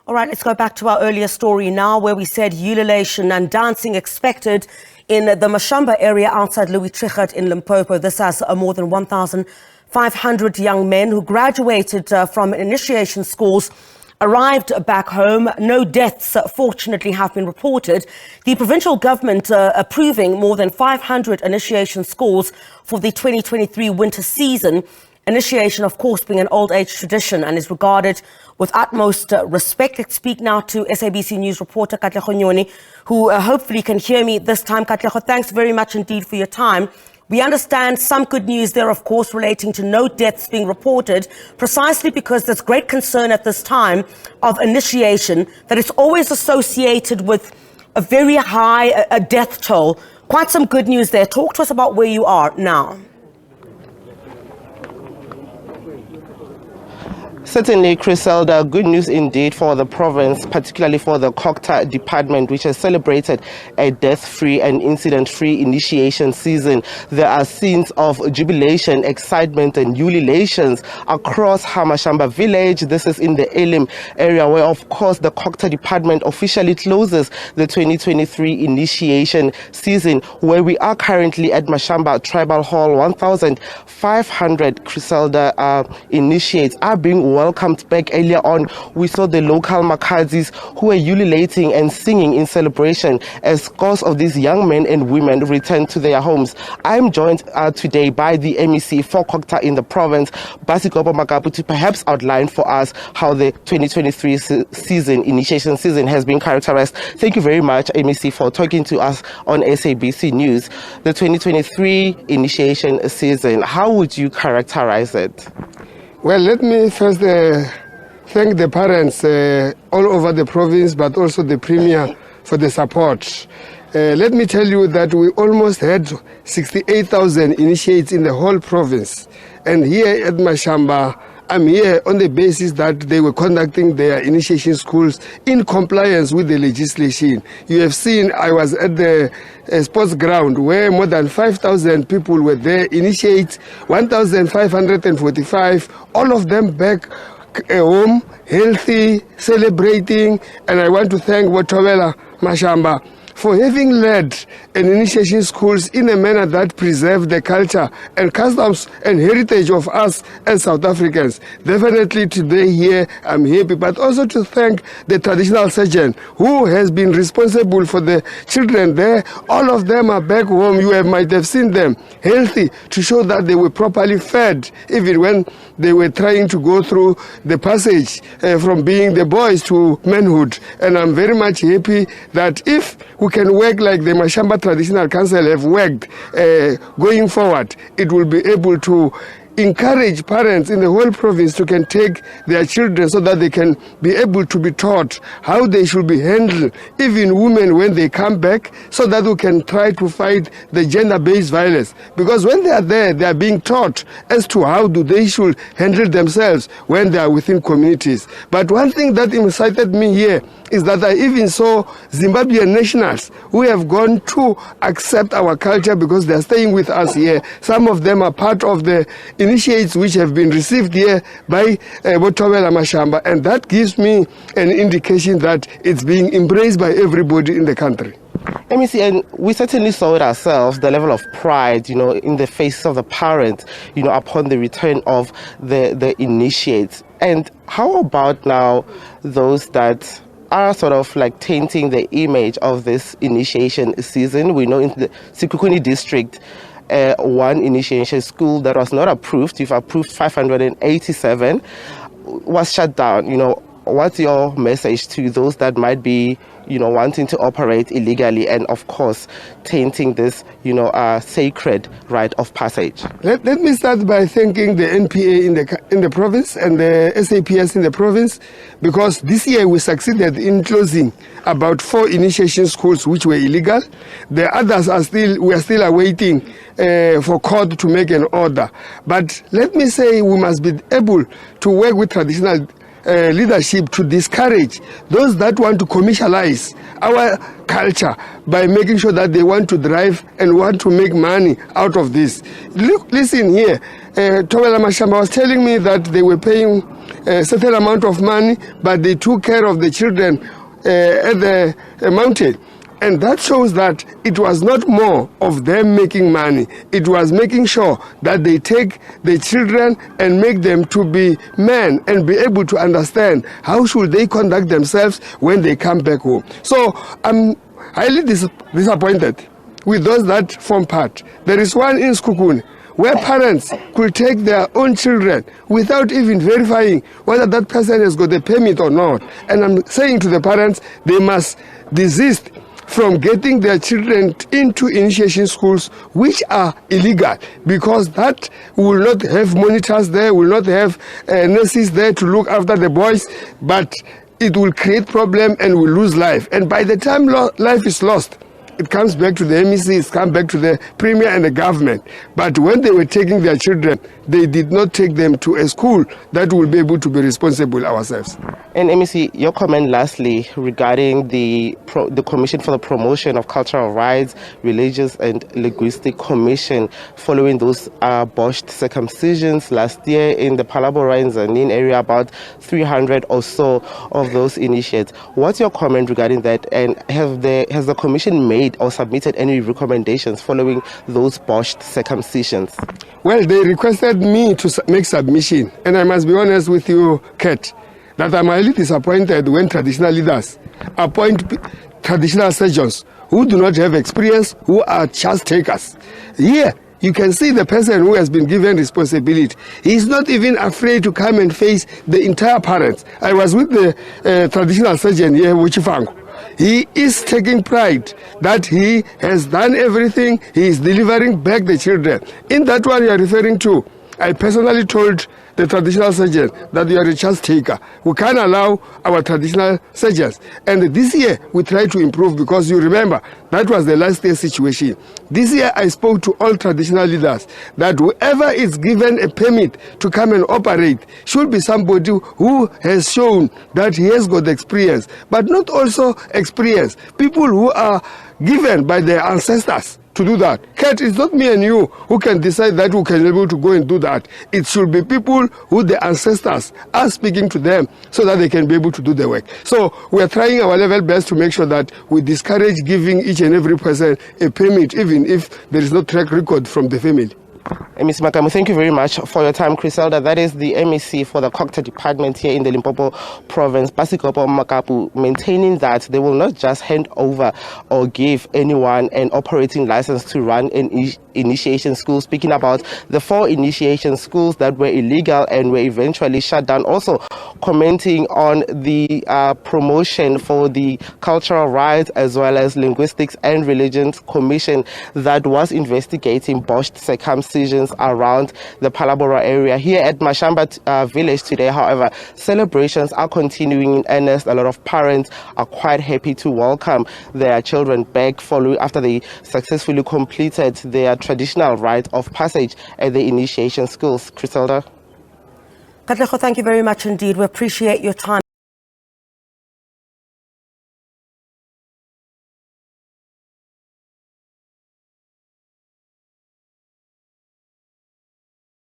All right, let's go back to our earlier story now, where we said ululation and dancing expected in the Mashamba area outside Louis Trichardt in Limpopo. This has more than 1,500 young men who graduated from initiation schools arrived back home. No deaths, fortunately, have been reported. The provincial government approving more than 500 initiation schools for the 2023 winter season. Initiation, of course, being an old age tradition and is regarded with utmost respect. Let's speak now to SABC News reporter Katlego Nyoni, who hopefully can hear me this time. Katlego, thanks very much indeed for your time. We understand some good news there, of course, relating to no deaths being reported, precisely because there's great concern at this time of initiation that it's always associated with a very high death toll. Quite some good news there. Talk to us about where you are now. Certainly, Griselda, good news indeed for the province, particularly for the Kokta department, which has celebrated a death-free and incident-free initiation season. There are scenes of jubilation, excitement and ululations across Mashamba village. This is in the Elim area where, of course, the Kokta department officially closes the 2023 initiation season, where we are currently at Mashamba Tribal Hall. 1,500 Griselda initiates are being welcomed back. Earlier on, we saw the local Makadzis who were ululating and singing in celebration as scores of these young men and women returned to their homes. I'm joined today by the MEC for Kokta in the province, Basikopo Makapu, to perhaps outline for us how the 2023 initiation season has been characterized. Thank you very much, MEC, for talking to us on SABC News. The 2023 initiation season, how would you characterize it? Well, let me first thank the parents all over the province, but also the Premier for the support. Let me tell you that we almost had 68,000 initiates in the whole province. And here at Mashamba, I'm here on the basis that they were conducting their initiation schools in compliance with the legislation. You have seen I was at the sports ground where more than 5,000 people were there, initiates 1,545, all of them back home, healthy, celebrating. And I want to thank Wotowela Mashamba for having led an initiation schools in a manner that preserve the culture and customs and heritage of us as South Africans. Definitely today here I'm happy, but also to thank the traditional surgeon who has been responsible for the children there. All of them are back home. You might have seen them healthy, to show that they were properly fed, even when they were trying to go through the passage from being the boys to manhood. And I'm very much happy that if we can work like the Mashamba Traditional Council have worked going forward, it will be able to encourage parents in the whole province to can take their children so that they can be able to be taught how they should be handled, even women when they come back, so that we can try to fight the gender-based violence. Because when they are there, they are being taught as to how do they should handle themselves when they are within communities. But one thing that incited me here is that I even saw Zimbabwean nationals who have gone to accept our culture because they are staying with us here. Some of them are part of the initiates which have been received here by Wotowela Mashamba, and that gives me an indication that it's being embraced by everybody in the country. MEC, and we certainly saw it ourselves, the level of pride, in the faces of the parents, upon the return of the initiates. And how about now those that are sort of like tainting the image of this initiation season? We know in the Sekhukhune district, one initiation school that was not approved, you've approved 587, was shut down. What's your message to those that might be, wanting to operate illegally and, of course, tainting this, sacred rite of passage? Let me start by thanking the NPA in the province and the SAPS in the province, because this year we succeeded in closing about 4 initiation schools which were illegal. The others we are still awaiting for court to make an order. But let me say we must be able to work with traditional leadership to discourage those that want to commercialize our culture by making sure that they want to drive and want to make money out of this. Listen here, Wotowela Mashamba was telling me that they were paying a certain amount of money, but they took care of the children at the mountain. And that shows that it was not more of them making money. It was making sure that they take the children and make them to be men and be able to understand how should they conduct themselves when they come back home. So I'm highly disappointed with those that form part. There is one in Skukuni where parents could take their own children without even verifying whether that person has got a permit or not. And I'm saying to the parents, they must desist from getting their children into initiation schools which are illegal, because that will not have monitors there, will not have nurses there to look after the boys, but it will create problem and will lose life. And by the time life is lost, it comes back to the MEC, it comes back to the Premier and the government. But when they were taking their children, they did not take them to a school that will be able to be responsible ourselves. And MEC, your comment lastly regarding the Commission for the Promotion of Cultural Rights, Religious and Linguistic Commission following those botched circumcisions last year in the Palabora and Zanin area, about 300 or so of those initiates. What's your comment regarding that? And has the Commission made or submitted any recommendations following those botched circumcisions? Well, they requested me to make submission, and I must be honest with you, Kat, that I'm highly disappointed when traditional leaders appoint traditional surgeons who do not have experience, who are chance takers. Here, you can see the person who has been given responsibility. He is not even afraid to come and face the entire parents. I was with the traditional surgeon here, Wuchifango. He is taking pride that he has done everything. He is delivering back the children. In that one you are referring to, I personally told the traditional surgeon that you are a chance taker. We can't allow our traditional surgeons. And this year we try to improve, because you remember that was the last year situation. This year I spoke to all traditional leaders that whoever is given a permit to come and operate should be somebody who has shown that he has got experience, but not also experience. People who are given by their ancestors to do that. Kat, it's not me and you who can decide that who can be able to go and do that. It should be people who the ancestors are speaking to them so that they can be able to do the work. So we are trying our level best to make sure that we discourage giving each and every person a permit, even if there is no track record from the family. MEC Makamu, thank you very much for your time. Criselda, that is the MEC for the Cocta department here in the Limpopo province. Basikopo Makapu, maintaining that they will not just hand over or give anyone an operating license to run an initiation school. Speaking about the 4 initiation schools that were illegal and were eventually shut down. Also commenting on the promotion for the cultural rights as well as linguistics and religions commission that was investigating botched circumcisions around the Palabora area. Here at Mashamba village today, however, celebrations are continuing in earnest. A lot of parents are quite happy to welcome their children back following after they successfully completed their traditional rite of passage at the initiation schools. Criselda? Katlego, thank you very much indeed. We appreciate your time.